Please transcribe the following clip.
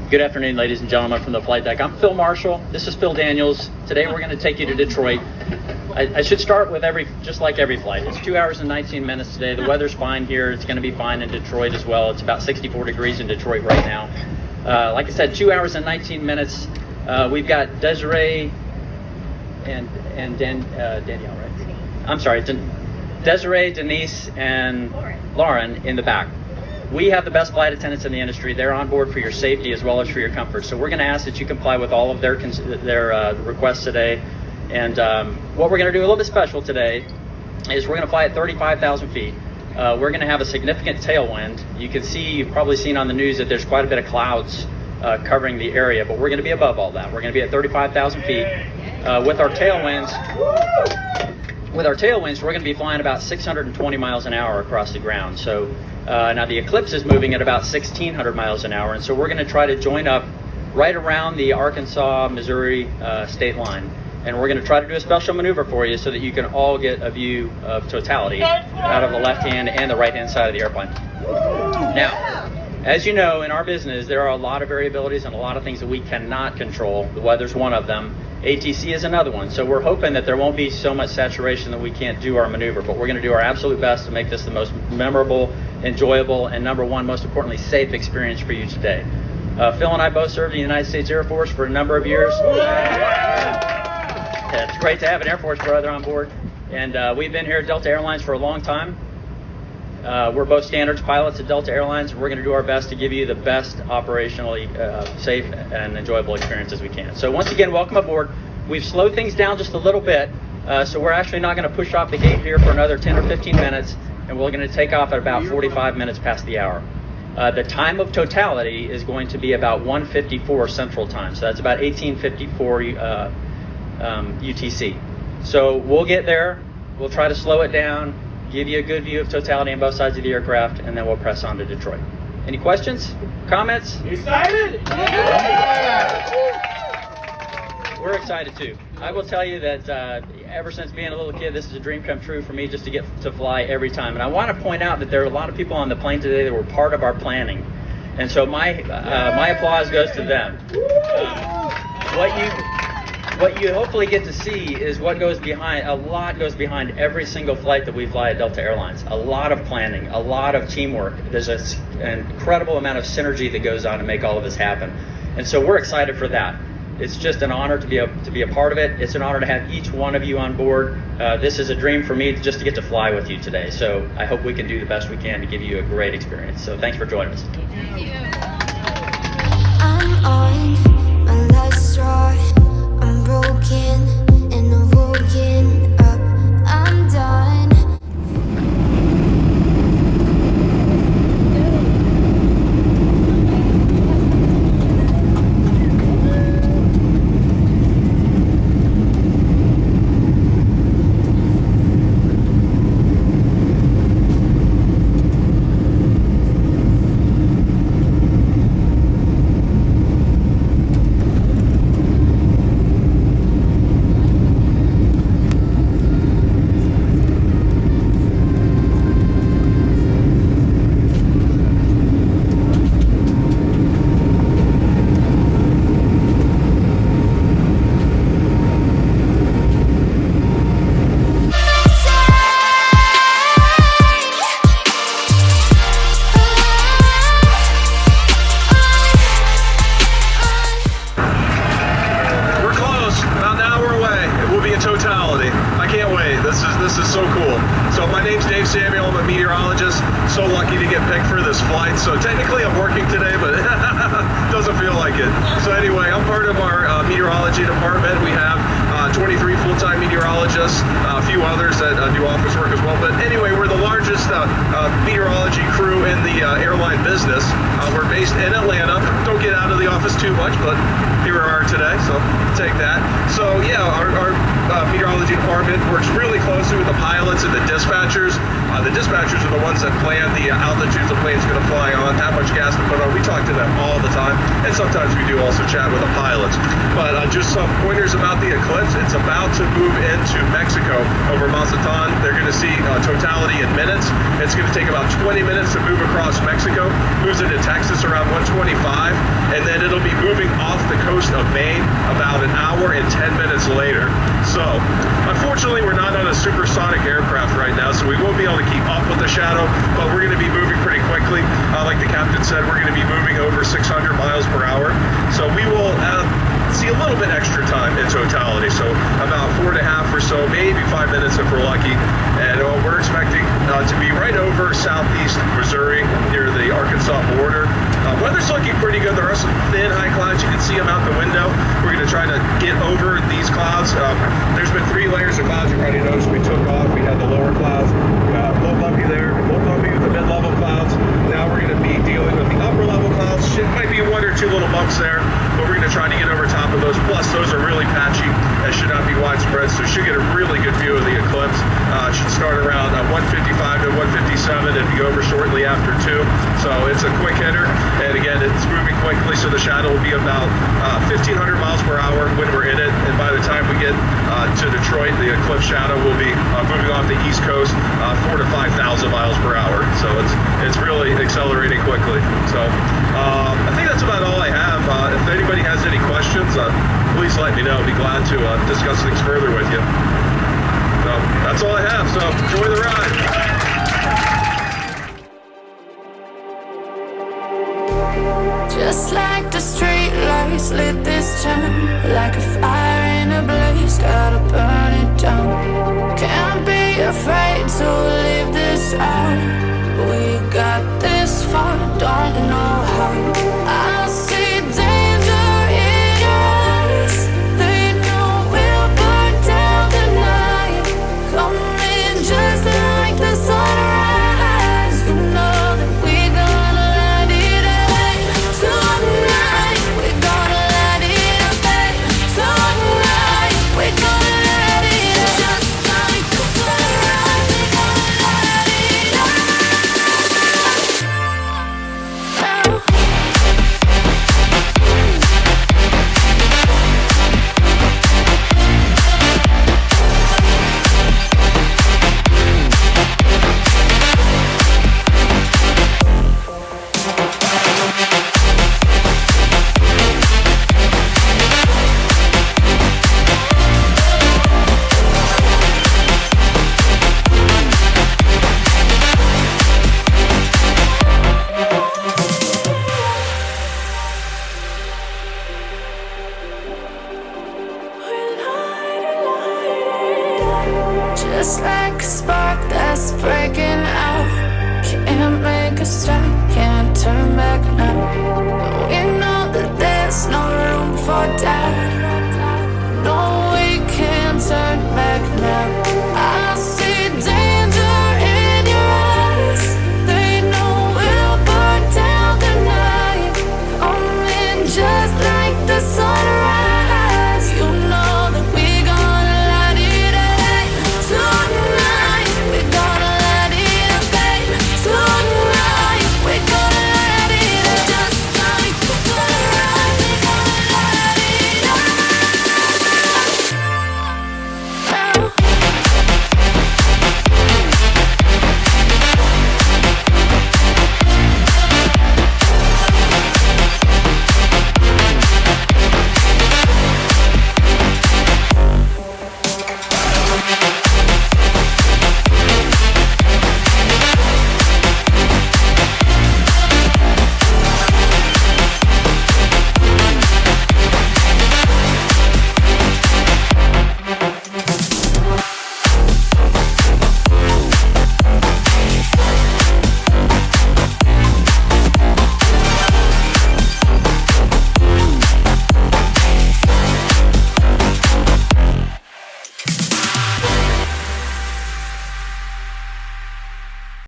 Good afternoon, ladies and gentlemen from the flight deck. I'm Phil Marshall. This is Phil Daniels. Today we're going to take you to Detroit. I should start with just like every flight. It's 2 hours and 19 minutes today. The weather's fine here. It's going to be fine in Detroit as well. It's about 64 degrees in Detroit right now. Like I said, 2 hours and 19 minutes. We've got Desiree and Danielle, right? I'm sorry, Desiree, Denise, and Lauren in the back. We have the best flight attendants in the industry. They're on board for your safety as well as for your comfort. So we're going to ask that you comply with all of their requests today. And what we're going to do a little bit special today is we're going to fly at 35,000 feet. We're going to have a significant tailwind. You can see, you've probably seen on the news that there's quite a bit of clouds covering the area, but we're going to be above all that. We're going to be at 35,000 feet. With our tailwinds, we're going to be flying about 620 miles an hour across the ground. So now the Eclipse is moving at about 1,600 miles an hour, and so we're going to try to join up right around the Arkansas-Missouri state line. And we're going to try to do a special maneuver for you so that you can all get a view of Totality out of the left-hand and the right-hand side of the airplane. Now, as you know, in our business, there are a lot of variabilities and a lot of things that we cannot control. The weather's one of them. ATC is another one. So we're hoping that there won't be so much saturation that we can't do our maneuver, but we're going to do our absolute best to make this the most memorable, enjoyable, and number one, most importantly, safe experience for you today. Phil and I both served in the United States Air Force for a number of years. It's great to have an Air Force brother on board. And we've been here at Delta Airlines for a long time. We're both standards pilots at Delta Airlines. We're going to do our best to give you the best operationally safe and enjoyable experience as we can. So once again, welcome aboard. We've slowed things down just a little bit, so we're actually not going to push off the gate here for another 10 or 15 minutes, and we're going to take off at about 45 minutes past the hour. The time of Totality is going to be about 1:54 Central Time, so that's about 18:54 UTC. So we'll get there. We'll try to slow it down, give you a good view of Totality on both sides of the aircraft, and then we'll press on to Detroit. Any questions? Comments? Excited? We're excited too. I will tell you that ever since being a little kid, this is a dream come true for me, just to get to fly every time. And I want to point out that there are a lot of people on the plane today that were part of our planning. And so my applause goes to them. What you hopefully get to see is what goes behind, a lot goes behind every single flight that we fly at Delta Airlines. A lot of planning, a lot of teamwork. There's an incredible amount of synergy that goes on to make all of this happen. And so we're excited for that. It's just an honor to be a part of it. It's an honor to have each one of you on board. This is a dream for me just to get to fly with you today. So I hope we can do the best we can to give you a great experience. So thanks for joining us. Thank you. I'm on my last straw. I'm broken and I'm woken up. I'm done. Totality. I can't wait. This is so cool. So my name's Dave Samuel. I'm a meteorologist. So lucky to get picked for this flight. So technically I'm working today, but doesn't feel like it. So anyway, I'm part of our meteorology department. We have 23 full-time meteorologists, a few others that do office work as well. But anyway, we're the largest meteorology crew in the airline business. We're based in Atlanta. Don't get out of the office too much, but here we are today, so take that. So yeah, our meteorology department works really closely with the pilots and the dispatchers. The dispatchers are the ones that plan the altitudes the plane's going to fly on, how much gas to put on. We talk to them all the time, and sometimes we do also chat with the pilots. But just some pointers about the eclipse. It's about to move into Mexico over Mazatlan. They're going to see totality in minutes. It's going to take about 20 minutes to move across Mexico, moves into Texas around 1:25, and then it'll be moving off the coast of Maine about an hour and 10 minutes later. So, unfortunately, we're not on a supersonic aircraft right now, so we won't be able to keep up with the shadow, but we're going to be moving pretty quickly. Like the captain said, we're going to be moving over 600 miles per hour. So we will see a little bit extra time in totality. So about 4.5 or so, maybe 5 minutes if we're lucky. And we're expecting to be right over southeast Missouri near the Arkansas border. Weather's looking pretty good. There are some thin high clouds. You can see them out the window. We're going to try to get over these clouds. There's been 3 layers of clouds. You already noticed we took off. We had the lower clouds, low bumpy there, low bumpy with the mid-level clouds. Now we're going to be dealing with the upper level clouds. Shit, might be 1 or 2 little bumps there, but we're going to try to get over top of those. Plus, those are really patchy and should not be widespread, so you should get a really good view of the eclipse. It should start around 1:55 to 1:57 and be over shortly after 2. So it's a quick hitter, and again, it's moving quickly, so the shadow will be about 1,500 miles per hour when we're in it, and by the time we get to Detroit, the eclipse shadow will be moving off the East Coast 4,000 to 5,000 miles per hour. So it's really accelerating quickly. So I think that's about all I have. If anybody has any questions, please let me know. I'll be glad to discuss things further with you. So that's all I have. So enjoy the ride. Just like the street lights lit this town, like a fire in a blaze, gotta burn it down. Can't be afraid to leave this out. We got this far, don't know how. I see danger in your eyes. They know we'll burn down the night. Coming just like the sunrise. You know that we're gonna light it up tonight. We're gonna light it up tonight. We're gonna light it up just like the sunrise. We're gonna light it up now. Just like a spark that's breaking out, can't make a stop.